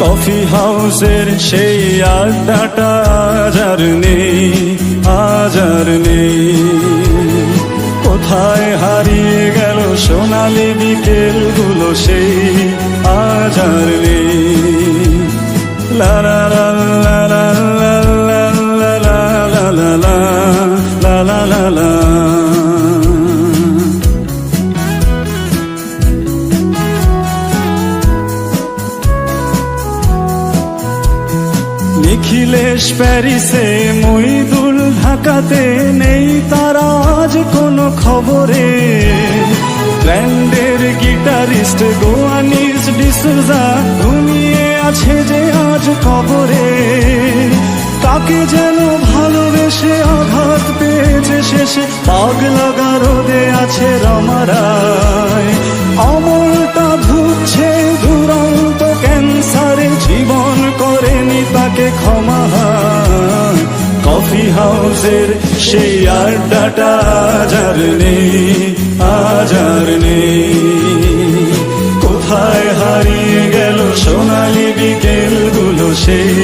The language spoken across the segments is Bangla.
কফি হাউসের সেই আড্ডাটা আজ আর নেই, আজ আর নেই। কোথায় হারিয়ে গেল সোনালি বিকেলগুলো সেই আজ আর নেই। লা লা লা লা লা লা লা লা লা লা লা লা লা লা। নিখিলেশ প্যারিসে, মইদুল ঢাকাতে, নেই তারা আজ কোনো খবরে। ব্র্যান্ডের গিটারিস্ট গোয়ানিস ডিসুজা ঘুমিয়ে আছে যে আজ কবরে। তাকে যেন ভালোবেসে আঘাত পেয়েছে শেষে, পাগলা গারদে আছে রমারায়। অমলটা ভুগছে দুরন্ত ক্যান্সারে, জীবন করেনি তাকে ক্ষমা। কফি হাউসের সেই আড্ডাটা আজ আর নেই, আজ আর নেই। কোথায় হারিয়ে গেল সোনালি বিকেলগুলো সেই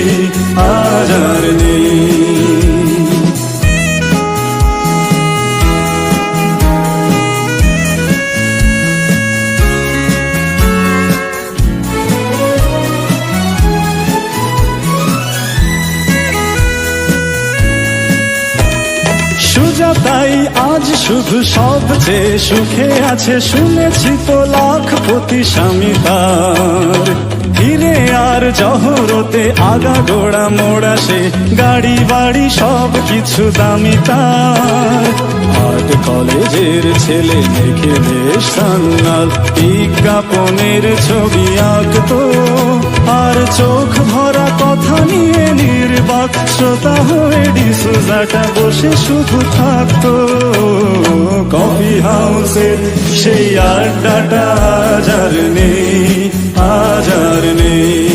আজ আর নেই। সুজাতাই আজ শুধু সবচেয়ে সুখে আছে, শুনেছি তো লাখপতি স্বামী তার। হিরে আর জহরতে আগা গোড়া মোড়া সে, গাড়ি বাড়ি সব কিছু দামি তার। আর্ট কলেজের ছেলে দেখে বেশ সান্নাল, বিজ্ঞাপনের ছবি আঁকতো আর চোখ ভরা কথা নিয়ে নির্বাক শ্রোতা হয়ে ডিসুজাটা বসে শুধু থাকতো। কফি হাউসের সেই আড্ডাটা আজ আর নেই, আজ আর নেই।